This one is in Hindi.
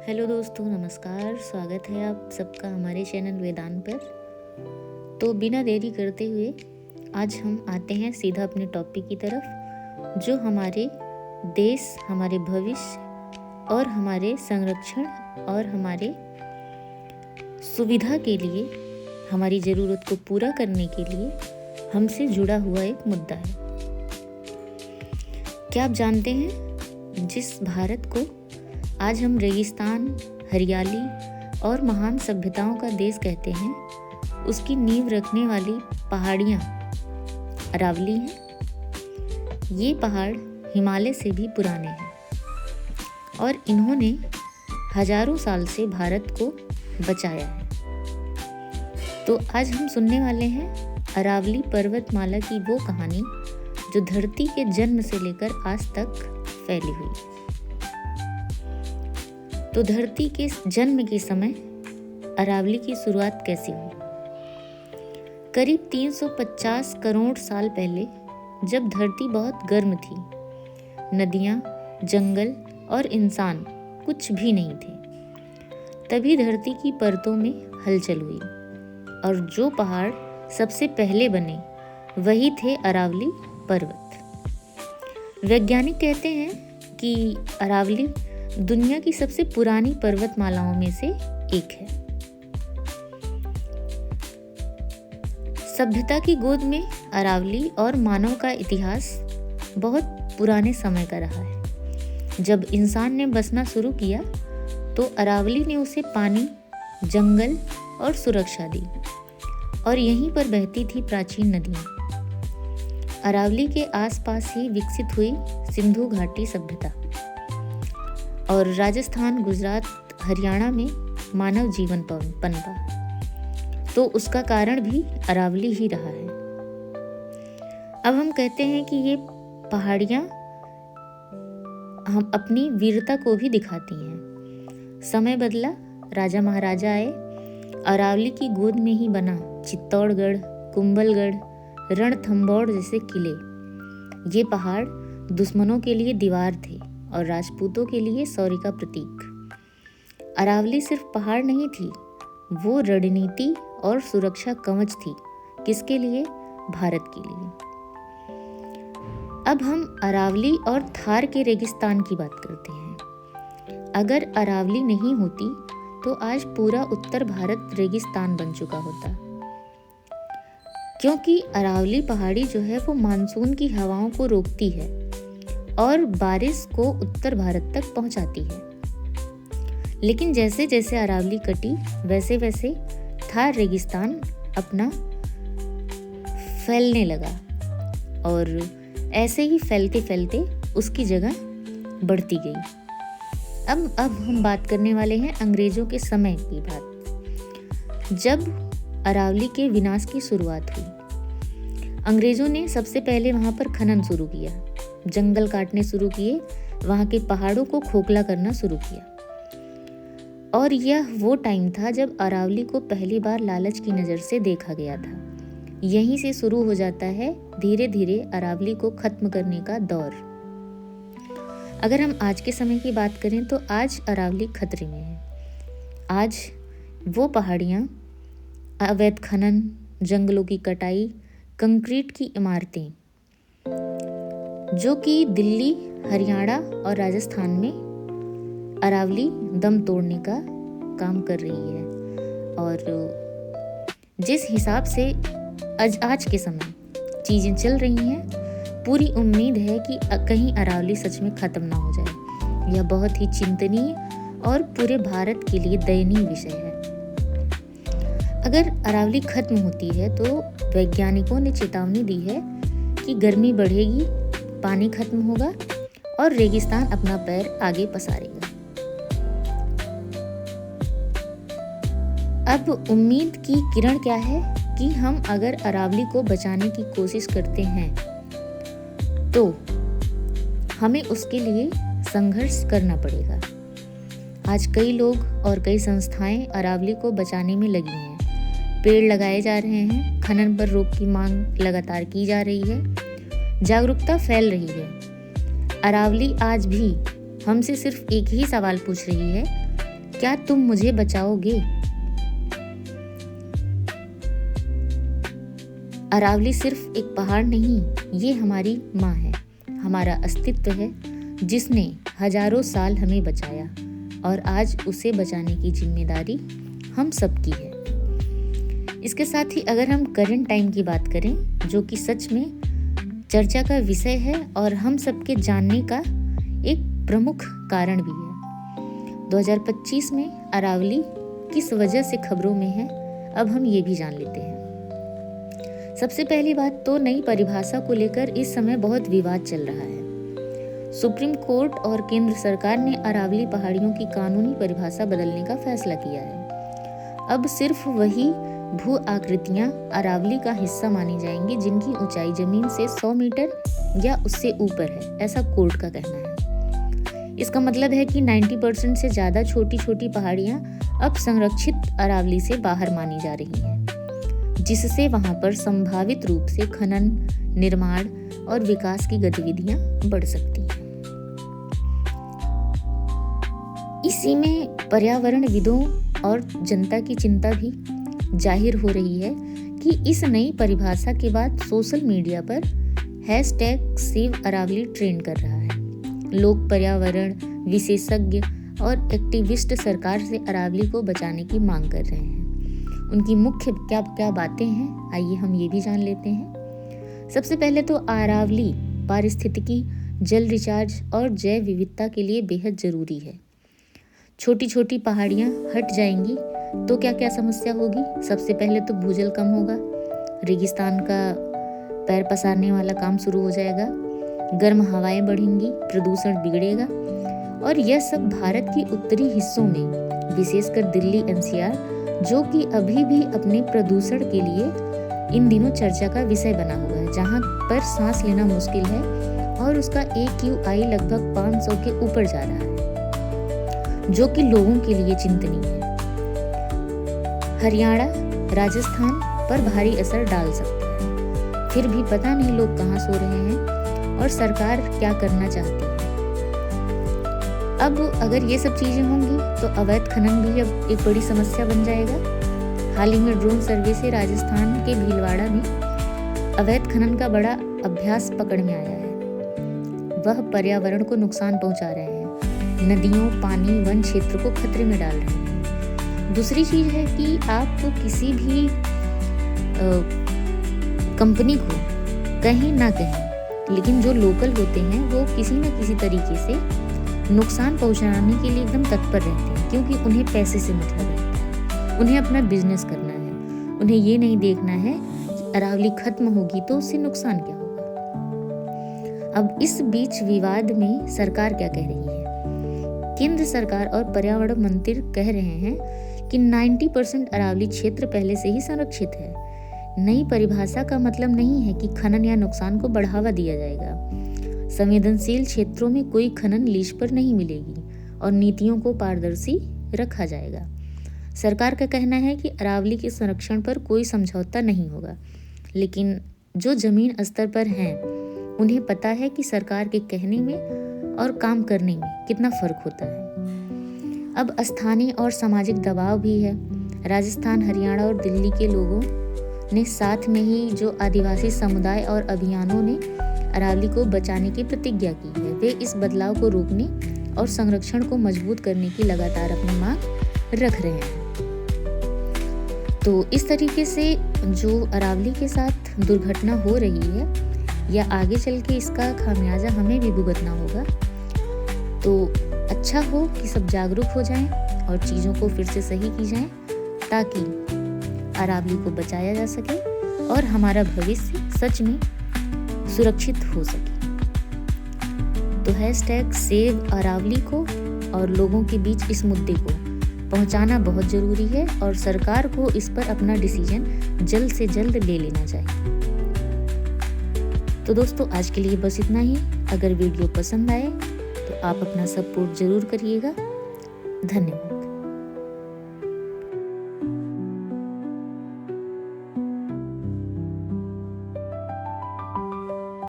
हेलो दोस्तों, नमस्कार। स्वागत है आप सबका हमारे चैनल वेदांत पर। तो बिना देरी करते हुए आज हम आते हैं सीधा अपने टॉपिक की तरफ, जो हमारे देश, हमारे भविष्य और हमारे संरक्षण और हमारे सुविधा के लिए, हमारी ज़रूरत को पूरा करने के लिए हमसे जुड़ा हुआ एक मुद्दा है। क्या आप जानते हैं, जिस भारत को आज हम रेगिस्तान, हरियाली और महान सभ्यताओं का देश कहते हैं, उसकी नींव रखने वाली पहाड़ियाँ अरावली हैं। ये पहाड़ हिमालय से भी पुराने हैं और इन्होंने हजारों साल से भारत को बचाया है। तो आज हम सुनने वाले हैं अरावली पर्वतमाला की वो कहानी जो धरती के जन्म से लेकर आज तक फैली हुई। तो धरती के जन्म के समय अरावली की शुरुआत कैसे हुई? करीब 350 करोड़ साल पहले, जब धरती बहुत गर्म थी, नदियाँ, जंगल और इंसान कुछ भी नहीं थे, तभी धरती की परतों में हलचल हुई और जो पहाड़ सबसे पहले बने वही थे अरावली पर्वत। वैज्ञानिक कहते हैं कि अरावली दुनिया की सबसे पुरानी पर्वतमालाओं में से एक है। सभ्यता की गोद में अरावली और मानव का इतिहास बहुत पुराने समय का रहा है। जब इंसान ने बसना शुरू किया तो अरावली ने उसे पानी, जंगल और सुरक्षा दी और यहीं पर बहती थी प्राचीन नदियाँ। अरावली के आसपास ही विकसित हुई सिंधु घाटी सभ्यता और राजस्थान, गुजरात, हरियाणा में मानव जीवन पनपा, तो उसका कारण भी अरावली ही रहा है। अब हम कहते हैं कि ये पहाड़ियाँ हम अपनी वीरता को भी दिखाती हैं। समय बदला, राजा महाराजा आए, अरावली की गोद में ही बना चित्तौड़गढ़, कुंभलगढ़, रणथंभौर जैसे किले। ये पहाड़ दुश्मनों के लिए दीवार थे और राजपूतों के लिए शौर्य का प्रतीक। अरावली सिर्फ पहाड़ नहीं थी, वो रणनीति और सुरक्षा कवच थी। किसके लिए? भारत के लिए। अब हम अरावली और थार के रेगिस्तान की बात करते हैं। अगर अरावली नहीं होती तो आज पूरा उत्तर भारत रेगिस्तान बन चुका होता, क्योंकि अरावली पहाड़ी जो है वो मानसून की हवाओं को रोकती है और बारिश को उत्तर भारत तक पहुंचाती है। लेकिन जैसे जैसे अरावली कटी, वैसे वैसे थार रेगिस्तान अपना फैलने लगा और ऐसे ही फैलते फैलते उसकी जगह बढ़ती गई। अब हम बात करने वाले हैं अंग्रेजों के समय की बात, जब अरावली के विनाश की शुरुआत हुई। अंग्रेजों ने सबसे पहले वहां पर खनन शुरू किया, जंगल काटने शुरू किए, वहाँ के पहाड़ों को खोखला करना शुरू किया। और यह वो टाइम था जब अरावली को पहली बार लालच की नज़र से देखा गया था। यहीं से शुरू हो जाता है धीरे धीरे अरावली को खत्म करने का दौर। अगर हम आज के समय की बात करें तो आज अरावली खतरे में है। आज वो पहाड़ियाँ, अवैध खनन, जंगलों की कटाई, कंक्रीट की इमारतें, जो कि दिल्ली, हरियाणा और राजस्थान में अरावली दम तोड़ने का काम कर रही है। और जिस हिसाब से आज के समय चीज़ें चल रही हैं, पूरी उम्मीद है कि कहीं अरावली सच में ख़त्म ना हो जाए। यह बहुत ही चिंतनीय और पूरे भारत के लिए दयनीय विषय है। अगर अरावली खत्म होती है तो वैज्ञानिकों ने चेतावनी दी है कि गर्मी बढ़ेगी, पानी खत्म होगा और रेगिस्तान अपना पैर आगे पसारेगा। अब उम्मीद की किरण क्या है कि हम अगर अरावली को बचाने की कोशिश करते हैं तो हमें उसके लिए संघर्ष करना पड़ेगा। आज कई लोग और कई संस्थाएं अरावली को बचाने में लगी हैं। पेड़ लगाए जा रहे हैं, खनन पर रोक की मांग लगातार की जा रही है, जागरूकता फैल रही है। अरावली आज भी हमसे सिर्फ एक ही सवाल पूछ रही है क्या तुम मुझे बचाओगे? अरावली सिर्फ एक पहाड़ नहीं, ये हमारी माँ है, हमारा अस्तित्व है, जिसने हजारों साल हमें बचाया और आज उसे बचाने की जिम्मेदारी हम सबकी है। इसके साथ ही अगर हम करंट टाइम की बात करें, जो कि सच में चर्चा का विषय है और हम सबके जानने का एक प्रमुख कारण भी है। 2025 में अरावली किस वजह से खबरों में है, अब हम ये भी जान लेते हैं। सबसे पहली बात तो नई परिभाषा को लेकर इस समय बहुत विवाद चल रहा है। सुप्रीम कोर्ट और केंद्र सरकार ने अरावली पहाड़ियों की कानूनी परिभाषा बदलने का फैसला किया है। अब सिर्फ वही भू आकृतियां अरावली का हिस्सा मानी जाएंगी जिनकी ऊंचाई जमीन से 100 मीटर या उससे ऊपर है, ऐसा कोर्ट का कहना है। इसका मतलब है कि 90% से ज़्यादा छोटी छोटी पहाड़ियां अब संरक्षित अरावली से बाहर मानी जा रही हैं, जिससे वहां पर संभावित रूप से खनन, निर्माण और विकास की गतिविधियां बढ़ सकती हैं। इसी में पर्यावरणविदों और जनता की चिंता भी जाहिर हो रही है कि इस नई परिभाषा के बाद सोशल मीडिया पर #SaveAravali ट्रेंड कर रहा है। लोग पर्यावरण विशेषज्ञ और एक्टिविस्ट सरकार से अरावली को बचाने की मांग कर रहे हैं। उनकी मुख्य क्या क्या बातें हैं, आइए हम ये भी जान लेते हैं। सबसे पहले तो अरावली पारिस्थितिकी, जल रिचार्ज और जैव विविधता के लिए बेहद जरूरी है। छोटी छोटी पहाड़ियाँ हट जाएंगी तो क्या क्या समस्या होगी? सबसे पहले तो भूजल कम होगा, रेगिस्तान का पैर पसारने वाला काम शुरू हो जाएगा, गर्म हवाएं बढ़ेंगी, प्रदूषण बिगड़ेगा और यह सब भारत के उत्तरी हिस्सों में, विशेषकर दिल्ली NCR, जो कि अभी भी अपने प्रदूषण के लिए इन दिनों चर्चा का विषय बना हुआ है, जहाँ पर सांस लेना मुश्किल है और उसका AQI लगभग 500 के ऊपर जा रहा है, जो कि लोगों के लिए चिंतनीय है। हरियाणा, राजस्थान पर भारी असर डाल सकता है। फिर भी पता नहीं लोग कहाँ सो रहे हैं और सरकार क्या करना चाहती है। अब अगर ये सब चीजें होंगी तो अवैध खनन भी अब एक बड़ी समस्या बन जाएगा। हाल ही में ड्रोन सर्वे से राजस्थान के भीलवाड़ा में अवैध खनन का बड़ा अभ्यास पकड़ में आया है। वह पर्यावरण को नुकसान पहुंचा रहे हैं, नदियों, पानी, वन क्षेत्र को खतरे में डाल रहे हैं। दूसरी चीज है कि आप किसी भी कंपनी को कहीं ना कहीं, लेकिन जो लोकल होते हैं वो किसी न किसी तरीके से नुकसान पहुंचाने के लिए एकदम तत्पर रहते हैं, क्योंकि उन्हें पैसे से मतलब है, उन्हें अपना बिजनेस करना है। उन्हें ये नहीं देखना है कि अरावली खत्म होगी तो उससे नुकसान क्या होगा। अब इस बीच विवाद में सरकार क्या कह रही है? केंद्र सरकार और पर्यावरण मंत्री कह रहे हैं कि 90% अरावली क्षेत्र पहले से ही संरक्षित है। नई परिभाषा का मतलब नहीं है कि खनन या नुकसान को बढ़ावा दिया जाएगा। संवेदनशील क्षेत्रों में कोई खनन लीज पर नहीं मिलेगी और नीतियों को पारदर्शी रखा जाएगा। सरकार का कहना है कि अरावली के संरक्षण पर कोई समझौता नहीं होगा, लेकिन जो जमीन स्तर पर हैं उन्हें पता है कि सरकार के कहने में और काम करने में कितना फर्क होता है। अब स्थानीय और सामाजिक दबाव भी है। राजस्थान, हरियाणा और दिल्ली के लोगों ने साथ में ही जो आदिवासी समुदाय और अभियानों ने अरावली को बचाने की प्रतिज्ञा की है, वे इस बदलाव को रोकने और संरक्षण को मजबूत करने की लगातार अपनी मांग रख रहे हैं। तो इस तरीके से जो अरावली के साथ दुर्घटना हो रही है या आगे चल के इसका खामियाजा हमें भी भुगतना होगा, तो अच्छा हो कि सब जागरूक हो जाएं और चीज़ों को फिर से सही की जाएं, ताकि अरावली को बचाया जा सके और हमारा भविष्य सच में सुरक्षित हो सके। तो #SaveAravali को और लोगों के बीच इस मुद्दे को पहुंचाना बहुत ज़रूरी है और सरकार को इस पर अपना डिसीजन जल्द से जल्द ले लेना चाहिए। तो दोस्तों, आज के लिए बस इतना ही। अगर वीडियो पसंद आए तो आप अपना सपोर्ट ज़रूर करिएगा। धन्यवाद।